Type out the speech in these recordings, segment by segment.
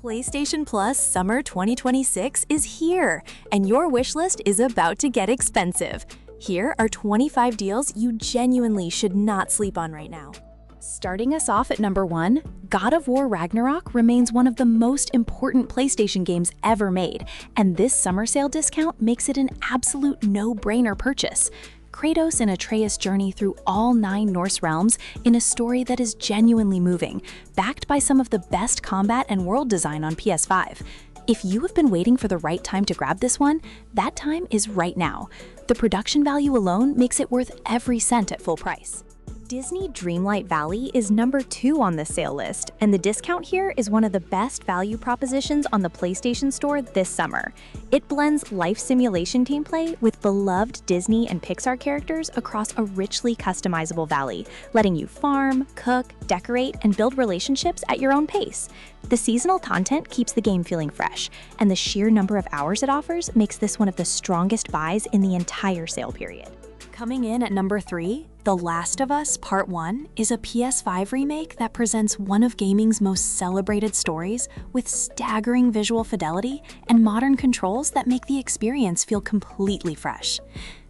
PlayStation Plus Summer 2026 is here, and your wishlist is about to get expensive. Here are 25 deals you genuinely should not sleep on right now. Starting us off at number 1, God of War Ragnarok remains one of the most important PlayStation games ever made, and this summer sale discount makes it an absolute no-brainer purchase. Kratos and Atreus journey through all 9 Norse realms in a story that is genuinely moving, backed by some of the best combat and world design on PS5. If you have been waiting for the right time to grab this one, that time is right now. The production value alone makes it worth every cent at full price. Disney Dreamlight Valley is number 2 on this sale list, and the discount here is one of the best value propositions on the PlayStation Store this summer. It blends life simulation gameplay with beloved Disney and Pixar characters across a richly customizable valley, letting you farm, cook, decorate, and build relationships at your own pace. The seasonal content keeps the game feeling fresh, and the sheer number of hours it offers makes this one of the strongest buys in the entire sale period. Coming in at number 3, The Last of Us Part 1 is a PS5 remake that presents one of gaming's most celebrated stories with staggering visual fidelity and modern controls that make the experience feel completely fresh.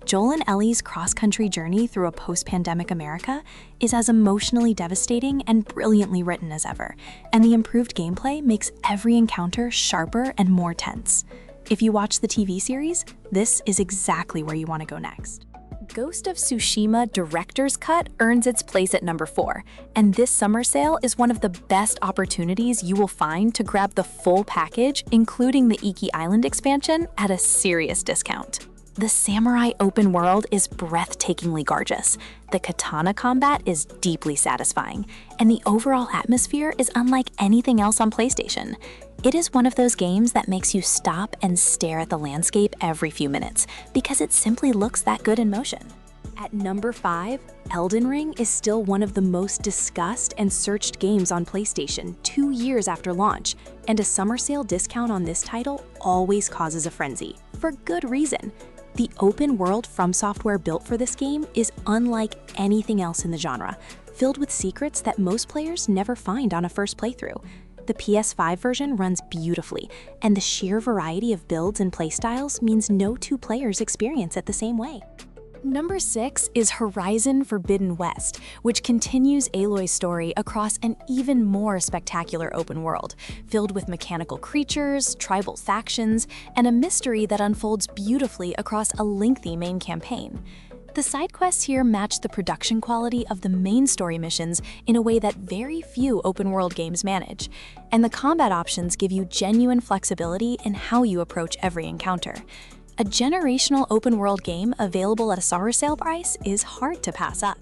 Joel and Ellie's cross-country journey through a post-pandemic America is as emotionally devastating and brilliantly written as ever, and the improved gameplay makes every encounter sharper and more tense. If you watch the TV series, this is exactly where you want to go next. Ghost of Tsushima Director's Cut earns its place at number 4, and this summer sale is one of the best opportunities you will find to grab the full package, including the Iki Island expansion, at a serious discount. The samurai open world is breathtakingly gorgeous, the katana combat is deeply satisfying, and the overall atmosphere is unlike anything else on PlayStation. It is one of those games that makes you stop and stare at the landscape every few minutes, because it simply looks that good in motion. At number 5, Elden Ring is still one of the most discussed and searched games on PlayStation 2 years after launch, and a summer sale discount on this title always causes a frenzy, for good reason. The open world From Software built for this game is unlike anything else in the genre, filled with secrets that most players never find on a first playthrough. The PS5 version runs beautifully, and the sheer variety of builds and playstyles means no 2 players experience it the same way. Number 6 is Horizon Forbidden West, which continues Aloy's story across an even more spectacular open world, filled with mechanical creatures, tribal factions, and a mystery that unfolds beautifully across a lengthy main campaign. The side quests here match the production quality of the main story missions in a way that very few open-world games manage, and the combat options give you genuine flexibility in how you approach every encounter. A generational open-world game available at a summer sale price is hard to pass up.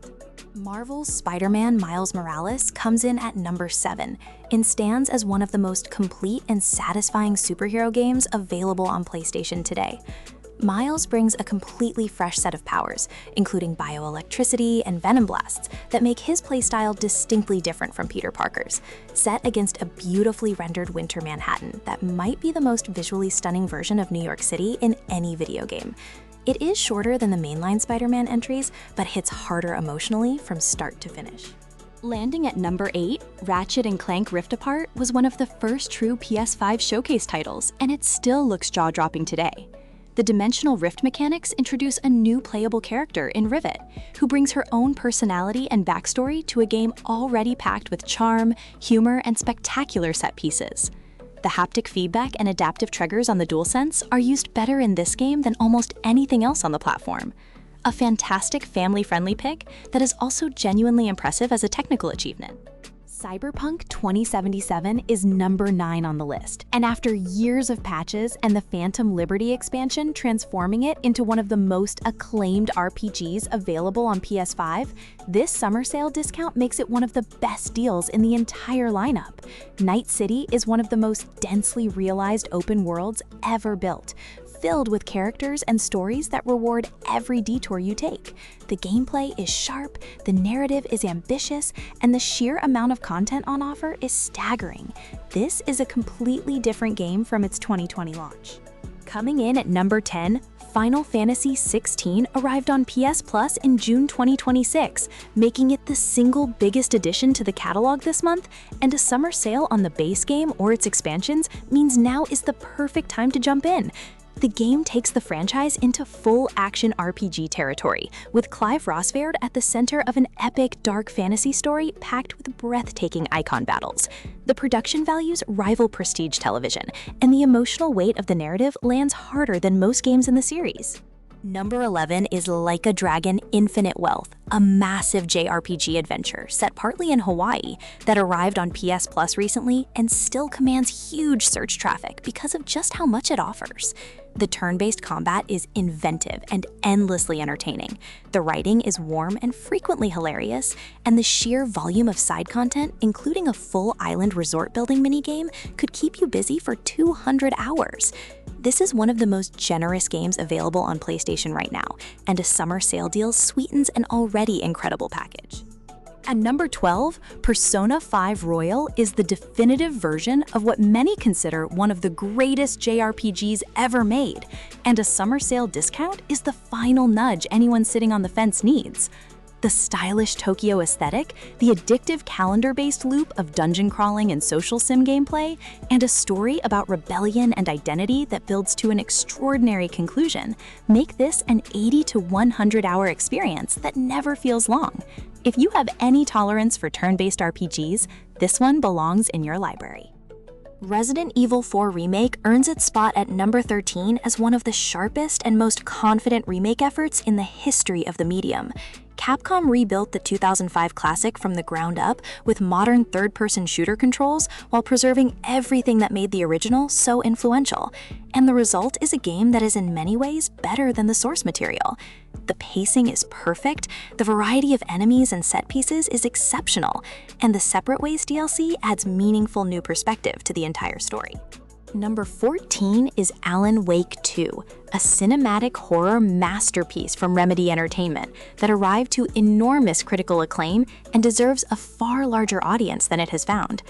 Marvel's Spider-Man Miles Morales comes in at number 7 and stands as one of the most complete and satisfying superhero games available on PlayStation today. Miles brings a completely fresh set of powers, including bioelectricity and venom blasts, that make his playstyle distinctly different from Peter Parker's, set against a beautifully rendered winter Manhattan that might be the most visually stunning version of New York City in any video game. It is shorter than the mainline Spider-Man entries, but hits harder emotionally from start to finish. Landing at number 8, Ratchet and Clank Rift Apart was one of the first true PS5 showcase titles, and it still looks jaw-dropping today. The dimensional rift mechanics introduce a new playable character in Rivet, who brings her own personality and backstory to a game already packed with charm, humor, and spectacular set pieces. The haptic feedback and adaptive triggers on the DualSense are used better in this game than almost anything else on the platform. A fantastic family-friendly pick that is also genuinely impressive as a technical achievement. Cyberpunk 2077 is number 9 on the list, and after years of patches and the Phantom Liberty expansion transforming it into one of the most acclaimed RPGs available on PS5, this summer sale discount makes it one of the best deals in the entire lineup. Night City is one of the most densely realized open worlds ever built, filled with characters and stories that reward every detour you take. The gameplay is sharp, the narrative is ambitious, and the sheer amount of content on offer is staggering. This is a completely different game from its 2020 launch. Coming in at number 10, Final Fantasy XVI arrived on PS Plus in June 2026, making it the single biggest addition to the catalog this month, and a summer sale on the base game or its expansions means now is the perfect time to jump in. The game takes the franchise into full action RPG territory, with Clive Rosverd at the center of an epic dark fantasy story packed with breathtaking icon battles. The production values rival Prestige television, and the emotional weight of the narrative lands harder than most games in the series. Number 11 is Like a Dragon Infinite Wealth, a massive JRPG adventure set partly in Hawaii that arrived on PS Plus recently and still commands huge search traffic because of just how much it offers. The turn-based combat is inventive and endlessly entertaining. The writing is warm and frequently hilarious, and the sheer volume of side content, including a full island resort building minigame, could keep you busy for 200 hours. This is one of the most generous games available on PlayStation right now, and a summer sale deal sweetens an already incredible package. At number 12, Persona 5 Royal is the definitive version of what many consider one of the greatest JRPGs ever made, and a summer sale discount is the final nudge anyone sitting on the fence needs. The stylish Tokyo aesthetic, the addictive calendar-based loop of dungeon crawling and social sim gameplay, and a story about rebellion and identity that builds to an extraordinary conclusion make this an 80 to 100-hour experience that never feels long. If you have any tolerance for turn-based RPGs, this one belongs in your library. Resident Evil 4 Remake earns its spot at number 13 as one of the sharpest and most confident remake efforts in the history of the medium. Capcom rebuilt the 2005 classic from the ground up with modern third-person shooter controls while preserving everything that made the original so influential. And the result is a game that is in many ways better than the source material. The pacing is perfect, the variety of enemies and set pieces is exceptional, and the Separate Ways DLC adds meaningful new perspective to the entire story. Number 14 is Alan Wake 2, a cinematic horror masterpiece from Remedy Entertainment that arrived to enormous critical acclaim and deserves a far larger audience than it has found.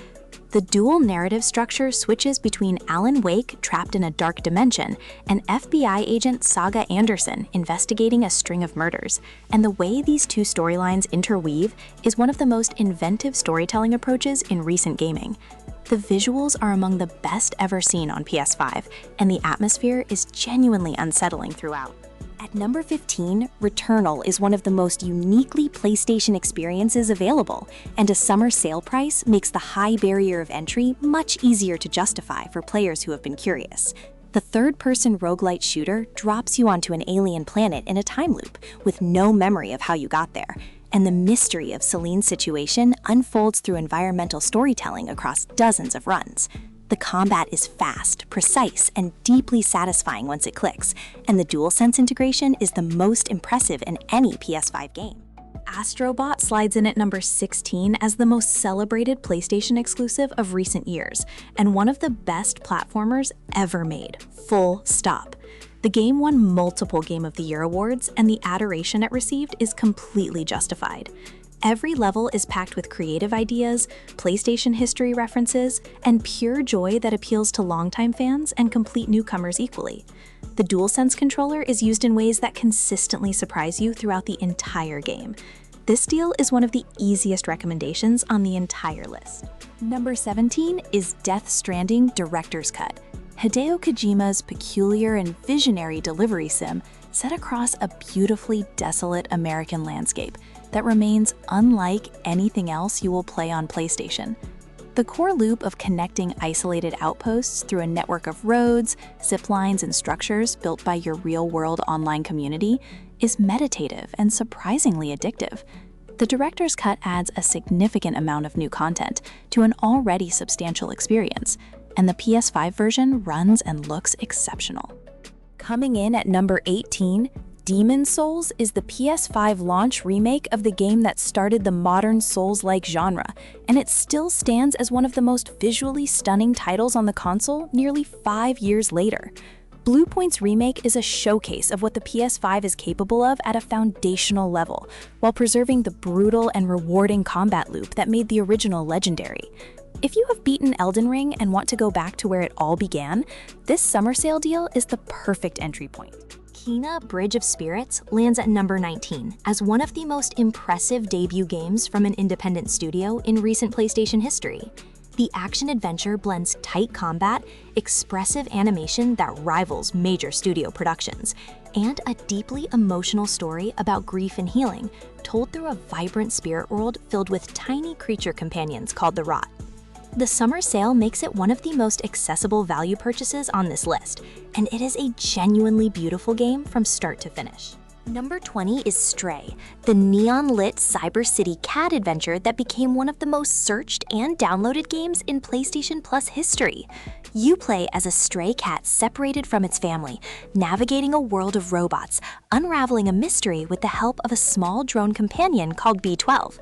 The dual narrative structure switches between Alan Wake trapped in a dark dimension and FBI agent Saga Anderson investigating a string of murders, and the way these two storylines interweave is one of the most inventive storytelling approaches in recent gaming. The visuals are among the best ever seen on PS5, and the atmosphere is genuinely unsettling throughout. At number 15, Returnal is one of the most uniquely PlayStation experiences available, and a summer sale price makes the high barrier of entry much easier to justify for players who have been curious. The third-person roguelite shooter drops you onto an alien planet in a time loop with no memory of how you got there, and the mystery of Celine's situation unfolds through environmental storytelling across dozens of runs. The combat is fast, precise, and deeply satisfying once it clicks, and the DualSense integration is the most impressive in any PS5 game. Astro Bot slides in at number 16 as the most celebrated PlayStation exclusive of recent years, and one of the best platformers ever made, full stop. The game won multiple Game of the Year awards, and the adoration it received is completely justified. Every level is packed with creative ideas, PlayStation history references, and pure joy that appeals to longtime fans and complete newcomers equally. The DualSense controller is used in ways that consistently surprise you throughout the entire game. This deal is one of the easiest recommendations on the entire list. Number 17 is Death Stranding Director's Cut. Hideo Kojima's peculiar and visionary delivery sim set across a beautifully desolate American landscape that remains unlike anything else you will play on PlayStation. The core loop of connecting isolated outposts through a network of roads, zip lines, and structures built by your real-world online community is meditative and surprisingly addictive. The director's cut adds a significant amount of new content to an already substantial experience, and the PS5 version runs and looks exceptional. Coming in at number 18, Demon's Souls is the PS5 launch remake of the game that started the modern Souls-like genre, and it still stands as one of the most visually stunning titles on the console nearly 5 years later. Bluepoint's remake is a showcase of what the PS5 is capable of at a foundational level, while preserving the brutal and rewarding combat loop that made the original legendary. If you have beaten Elden Ring and want to go back to where it all began, this summer sale deal is the perfect entry point. Kena Bridge of Spirits lands at number 19 as one of the most impressive debut games from an independent studio in recent PlayStation history. The action-adventure blends tight combat, expressive animation that rivals major studio productions, and a deeply emotional story about grief and healing, told through a vibrant spirit world filled with tiny creature companions called the Rot. The summer sale makes it one of the most accessible value purchases on this list, and it is a genuinely beautiful game from start to finish. Number 20 is Stray, the neon-lit Cyber City cat adventure that became one of the most searched and downloaded games in PlayStation Plus history. You play as a stray cat separated from its family, navigating a world of robots, unraveling a mystery with the help of a small drone companion called B12.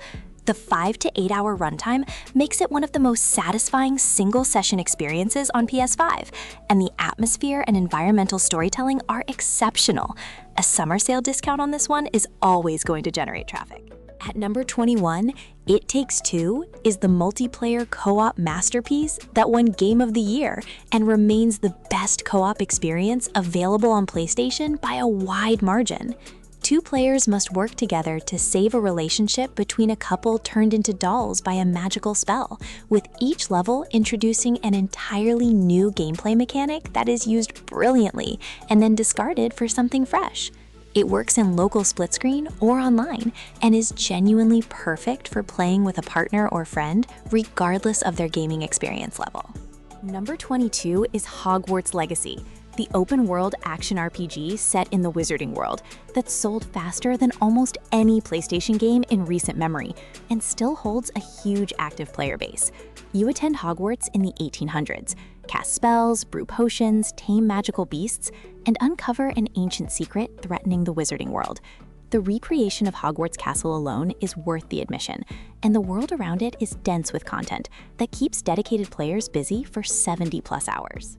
The 5 to 8 hour runtime makes it one of the most satisfying single-session experiences on PS5, and the atmosphere and environmental storytelling are exceptional. A summer sale discount on this one is always going to generate traffic. At number 21, It Takes Two is the multiplayer co-op masterpiece that won Game of the Year and remains the best co-op experience available on PlayStation by a wide margin. Two players must work together to save a relationship between a couple turned into dolls by a magical spell, with each level introducing an entirely new gameplay mechanic that is used brilliantly and then discarded for something fresh. It works in local split screen or online and is genuinely perfect for playing with a partner or friend, regardless of their gaming experience level. Number 22 is Hogwarts Legacy, the open-world action RPG set in the Wizarding World that's sold faster than almost any PlayStation game in recent memory and still holds a huge active player base. You attend Hogwarts in the 1800s, cast spells, brew potions, tame magical beasts, and uncover an ancient secret threatening the Wizarding World. The recreation of Hogwarts Castle alone is worth the admission, and the world around it is dense with content that keeps dedicated players busy for 70+ hours.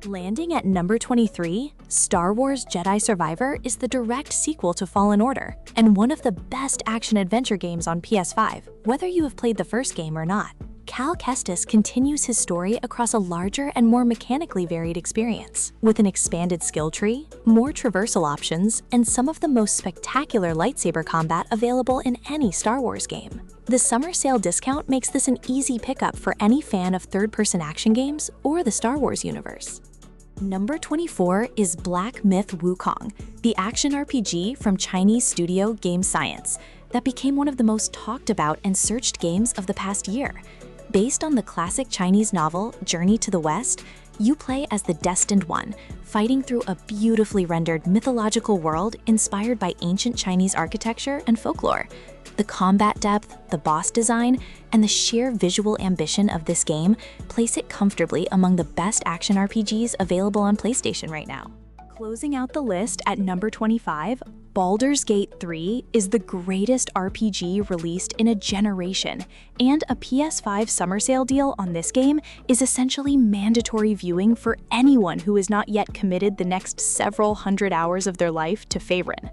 Landing at number 23, Star Wars Jedi Survivor is the direct sequel to Fallen Order, and one of the best action-adventure games on PS5, whether you have played the first game or not. Cal Kestis continues his story across a larger and more mechanically varied experience, with an expanded skill tree, more traversal options, and some of the most spectacular lightsaber combat available in any Star Wars game. The summer sale discount makes this an easy pickup for any fan of third-person action games or the Star Wars universe. Number 24 is Black Myth Wukong, the action RPG from Chinese studio Game Science that became one of the most talked about and searched games of the past year. Based on the classic Chinese novel Journey to the West, you play as the Destined One, fighting through a beautifully rendered mythological world inspired by ancient Chinese architecture and folklore. The combat depth, the boss design, and the sheer visual ambition of this game place it comfortably among the best action RPGs available on PlayStation right now. Closing out the list at number 25, Baldur's Gate 3 is the greatest RPG released in a generation, and a PS5 summer sale deal on this game is essentially mandatory viewing for anyone who has not yet committed the next several hundred hours of their life to Faerun.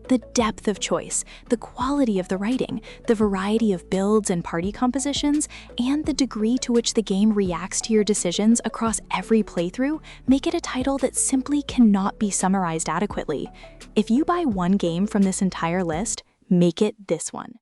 The depth of choice, the quality of the writing, the variety of builds and party compositions, and the degree to which the game reacts to your decisions across every playthrough make it a title that simply cannot be summarized adequately. If you buy one game from this entire list, make it this one.